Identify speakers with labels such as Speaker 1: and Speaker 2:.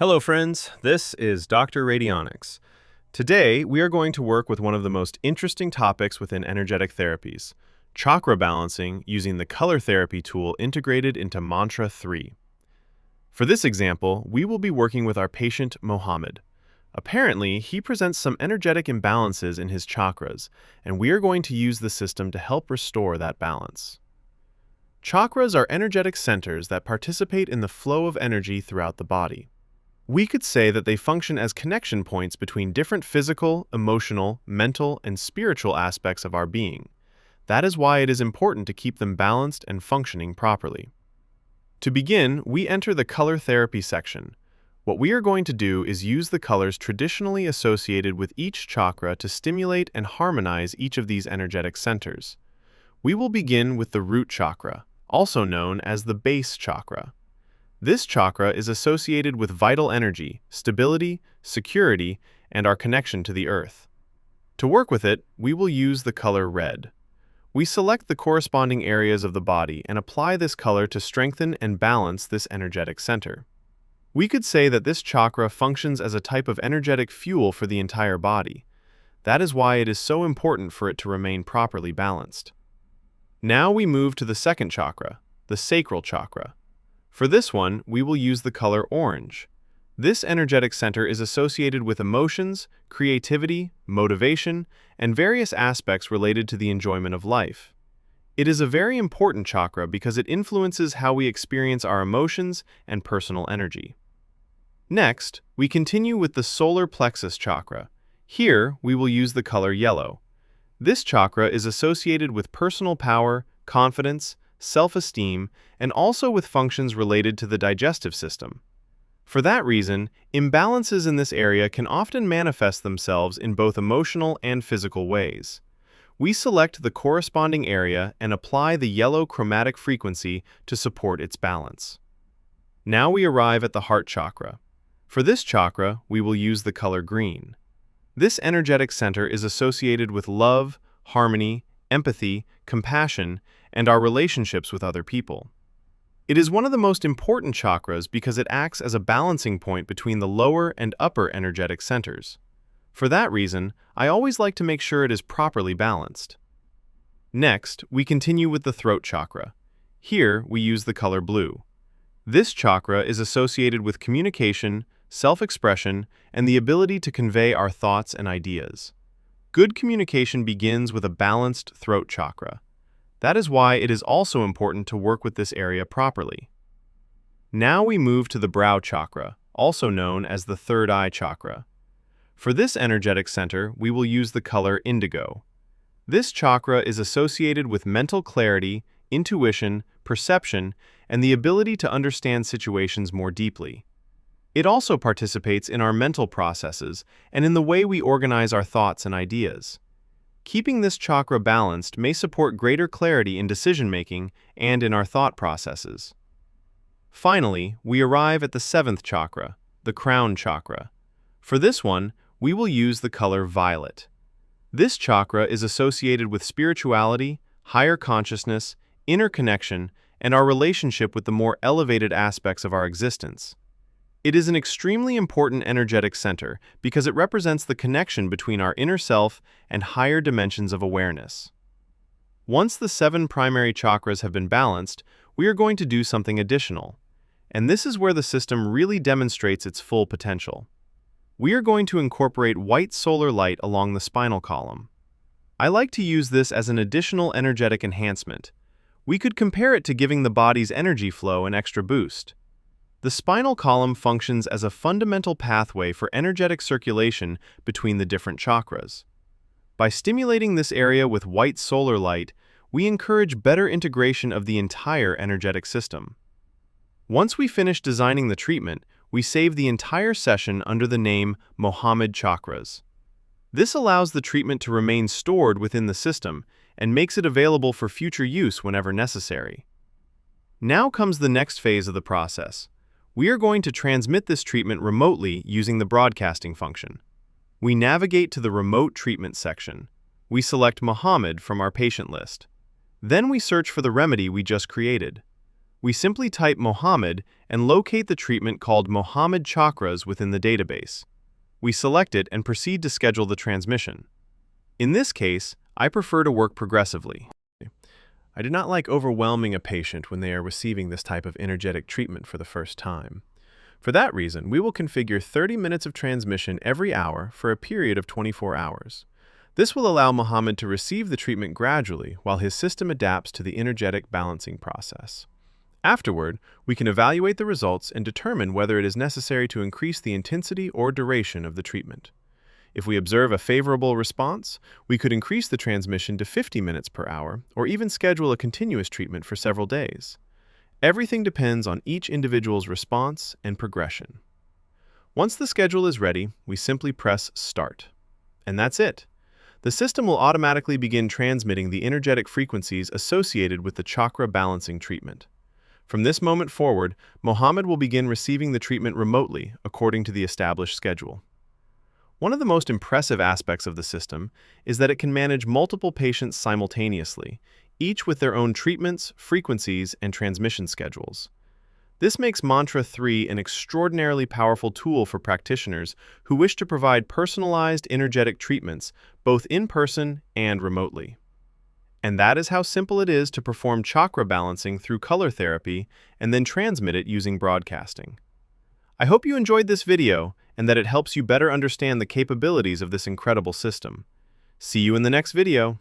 Speaker 1: Hello friends, this is Dr. Radionics. Today, we are going to work with one of the most interesting topics within energetic therapies, chakra balancing using the color therapy tool integrated into Mantra 3. For this example, we will be working with our patient Mohammed. Apparently, he presents some energetic imbalances in his chakras, and we are going to use the system to help restore that balance. Chakras are energetic centers that participate in the flow of energy throughout the body. We could say that they function as connection points between different physical, emotional, mental, and spiritual aspects of our being. That is why it is important to keep them balanced and functioning properly. To begin, we enter the color therapy section. What we are going to do is use the colors traditionally associated with each chakra to stimulate and harmonize each of these energetic centers. We will begin with the root chakra, also known as the base chakra. This chakra is associated with vital energy, stability, security, and our connection to the earth. To work with it, we will use the color red. We select the corresponding areas of the body and apply this color to strengthen and balance this energetic center. We could say that this chakra functions as a type of energetic fuel for the entire body. That is why it is so important for it to remain properly balanced. Now we move to the second chakra, the Sacral Chakra. For this one, we will use the color orange. This energetic center is associated with emotions, creativity, motivation, and various aspects related to the enjoyment of life. It is a very important chakra because it influences how we experience our emotions and personal energy. Next, we continue with the solar plexus chakra. Here, we will use the color yellow. This chakra is associated with personal power, confidence, self-esteem, and also with functions related to the digestive system. For that reason, imbalances in this area can often manifest themselves in both emotional and physical ways. We select the corresponding area and apply the yellow chromatic frequency to support its balance. Now we arrive at the heart chakra. For this chakra, we will use the color green. This energetic center is associated with love, harmony, empathy, compassion, and our relationships with other people. It is one of the most important chakras because it acts as a balancing point between the lower and upper energetic centers. For that reason, I always like to make sure it is properly balanced. Next, we continue with the throat chakra. Here, we use the color blue. This chakra is associated with communication, self-expression, and the ability to convey our thoughts and ideas. Good communication begins with a balanced throat chakra. That is why it is also important to work with this area properly. Now we move to the brow chakra, also known as the third eye chakra. For this energetic center, we will use the color indigo. This chakra is associated with mental clarity, intuition, perception, and the ability to understand situations more deeply. It also participates in our mental processes and in the way we organize our thoughts and ideas. Keeping this chakra balanced may support greater clarity in decision-making and in our thought processes. Finally, we arrive at the seventh chakra, the crown chakra. For this one, we will use the color violet. This chakra is associated with spirituality, higher consciousness, inner connection, and our relationship with the more elevated aspects of our existence. It is an extremely important energetic center because it represents the connection between our inner self and higher dimensions of awareness. Once the 7 primary chakras have been balanced, we are going to do something additional. And this is where the system really demonstrates its full potential. We are going to incorporate white solar light along the spinal column. I like to use this as an additional energetic enhancement. We could compare it to giving the body's energy flow an extra boost. The spinal column functions as a fundamental pathway for energetic circulation between the different chakras. By stimulating this area with white solar light, we encourage better integration of the entire energetic system. Once we finish designing the treatment, we save the entire session under the name Mohammed Chakras. This allows the treatment to remain stored within the system and makes it available for future use whenever necessary. Now comes the next phase of the process. We are going to transmit this treatment remotely using the broadcasting function. We navigate to the remote treatment section. We select Mohammed from our patient list. Then we search for the remedy we just created. We simply type Mohammed and locate the treatment called Mohammed Chakras within the database. We select it and proceed to schedule the transmission. In this case, I prefer to work progressively. I do not like overwhelming a patient when they are receiving this type of energetic treatment for the first time. For that reason, we will configure 30 minutes of transmission every hour for a period of 24 hours. This will allow Mohammed to receive the treatment gradually while his system adapts to the energetic balancing process. Afterward, we can evaluate the results and determine whether it is necessary to increase the intensity or duration of the treatment. If we observe a favorable response, we could increase the transmission to 50 minutes per hour or even schedule a continuous treatment for several days. Everything depends on each individual's response and progression. Once the schedule is ready, we simply press Start. And that's it. The system will automatically begin transmitting the energetic frequencies associated with the chakra balancing treatment. From this moment forward, Mohammed will begin receiving the treatment remotely according to the established schedule. One of the most impressive aspects of the system is that it can manage multiple patients simultaneously, each with their own treatments, frequencies, and transmission schedules. This makes Mantra 3 an extraordinarily powerful tool for practitioners who wish to provide personalized energetic treatments both in person and remotely. And that is how simple it is to perform chakra balancing through color therapy and then transmit it using broadcasting. I hope you enjoyed this video and that it helps you better understand the capabilities of this incredible system. See you in the next video.